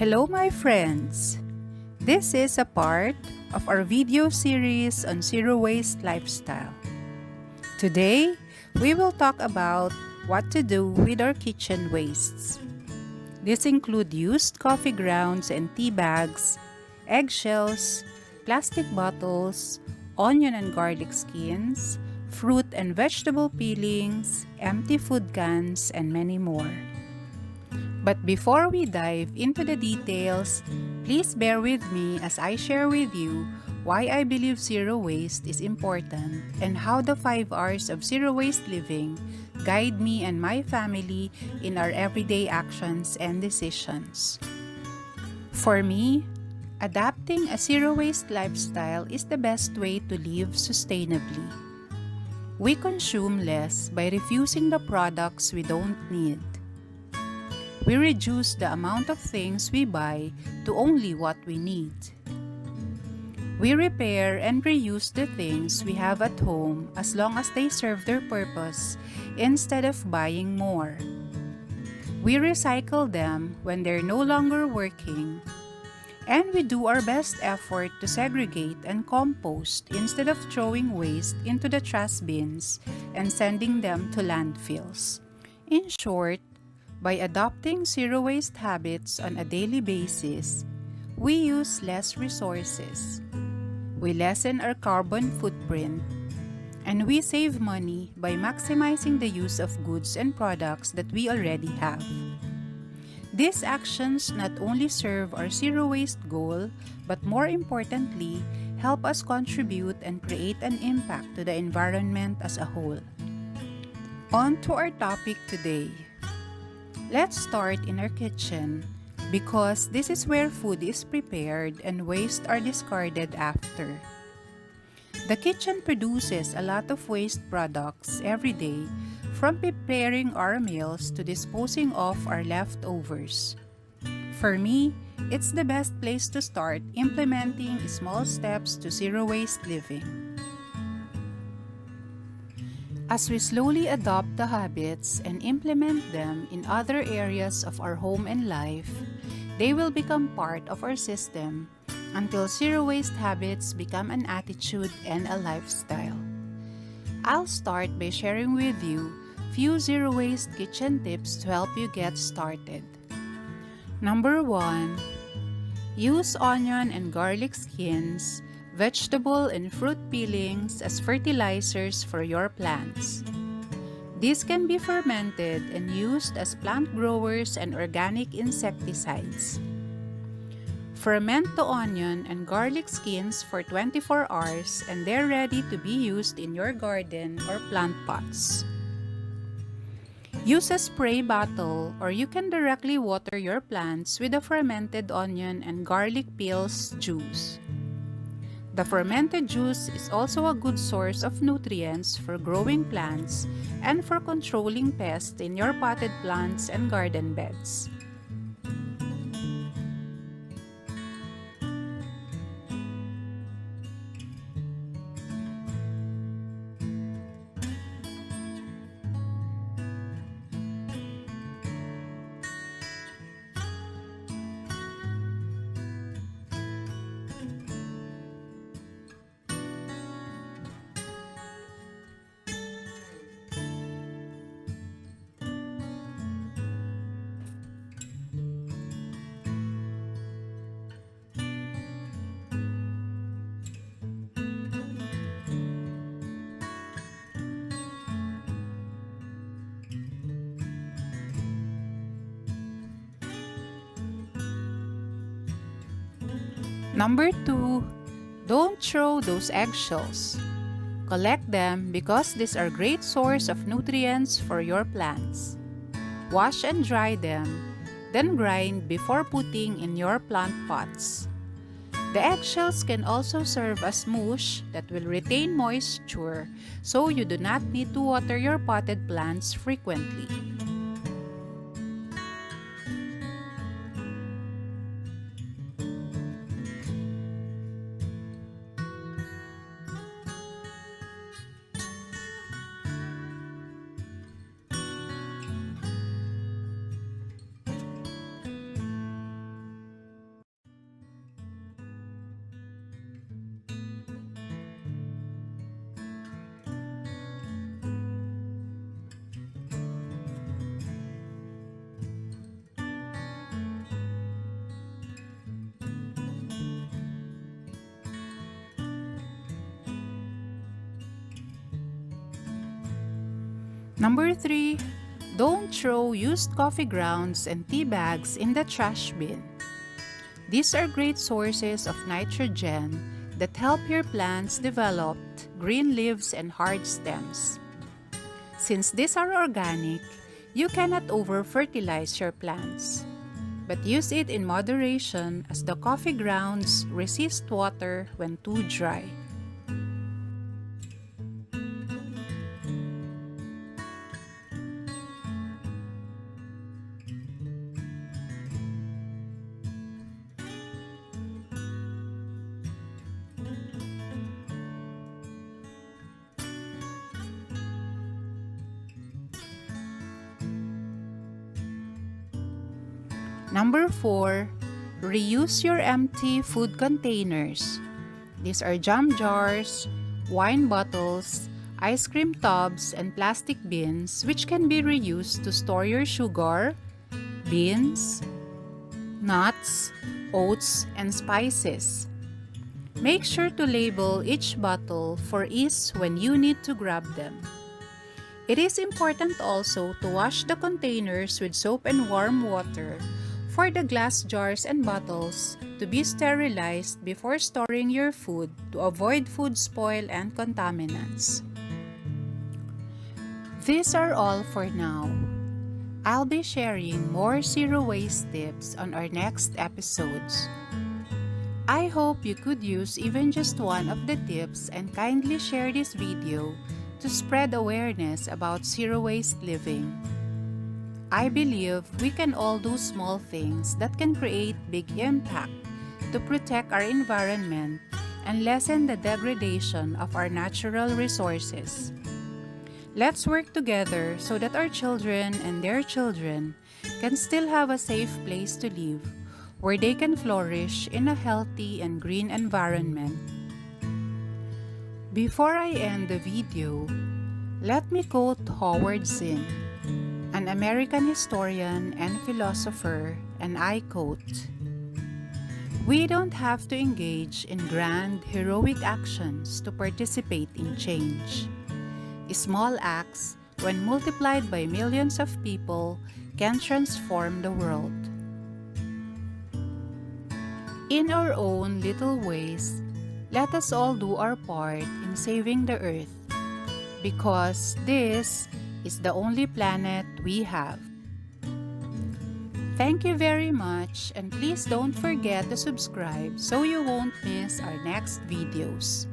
Hello my friends! This is a part of our video series on zero waste lifestyle. Today, we will talk about what to do with our kitchen wastes. These include used coffee grounds and tea bags, eggshells, plastic bottles, onion and garlic skins, fruit and vegetable peelings, empty food cans, and many more. But before we dive into the details, please bear with me as I share with you why I believe zero waste is important and how the 5 R's of zero waste living guide me and my family in our everyday actions and decisions. For me, adapting a zero waste lifestyle is the best way to live sustainably. We consume less by refusing the products we don't need. We reduce the amount of things we buy to only what we need. We repair and reuse the things we have at home as long as they serve their purpose instead of buying more. We recycle them when they're no longer working. And we do our best effort to segregate and compost instead of throwing waste into the trash bins and sending them to landfills. In short, by adopting zero waste habits on a daily basis, we use less resources, we lessen our carbon footprint, and we save money by maximizing the use of goods and products that we already have. These actions not only serve our zero waste goal, but more importantly, help us contribute and create an impact to the environment as a whole. On to our topic today. Let's start in our kitchen because this is where food is prepared and waste are discarded after. The kitchen produces a lot of waste products every day, from preparing our meals to disposing of our leftovers. For me, it's the best place to start implementing small steps to zero waste living. As we slowly adopt the habits and implement them in other areas of our home and life, they will become part of our system until zero waste habits become an attitude and a lifestyle. I'll start by sharing with you few zero waste kitchen tips to help you get started. Number 1, use onion and garlic skins, vegetable and fruit peelings as fertilizers for your plants. These can be fermented and used as plant growers and organic insecticides. Ferment the onion and garlic skins for 24 hours and they're ready to be used in your garden or plant pots. Use a spray bottle or you can directly water your plants with the fermented onion and garlic peels juice. The fermented juice is also a good source of nutrients for growing plants and for controlling pests in your potted plants and garden beds. Number 2, don't throw those eggshells. Collect them because these are a great source of nutrients for your plants. Wash and dry them, then grind before putting in your plant pots. The eggshells can also serve as mush that will retain moisture so you do not need to water your potted plants frequently. Number 3, don't throw used coffee grounds and tea bags in the trash bin. These are great sources of nitrogen that help your plants develop green leaves and hard stems. Since these are organic, you cannot over-fertilize your plants, but use it in moderation as the coffee grounds resist water when too dry. Number 4, reuse your empty food containers. These are jam jars, wine bottles, ice cream tubs, and plastic bins which can be reused to store your sugar, beans, nuts, oats, and spices. Make sure to label each bottle for ease when you need to grab them. It is important also to wash the containers with soap and warm water for the glass jars and bottles to be sterilized before storing your food to avoid food spoil and contaminants. These are all for now. I'll be sharing more zero waste tips on our next episodes. I hope you could use even just one of the tips and kindly share this video to spread awareness about zero waste living. I believe we can all do small things that can create big impact to protect our environment and lessen the degradation of our natural resources. Let's work together so that our children and their children can still have a safe place to live, where they can flourish in a healthy and green environment. Before I end the video, let me quote Howard Zinn, an American historian and philosopher, and I quote, "We don't have to engage in grand, heroic actions to participate in change. Small acts, when multiplied by millions of people, can transform the world." In our own little ways, let us all do our part in saving the earth, because this is the only planet we have. Thank you very much, and please don't forget to subscribe so you won't miss our next videos.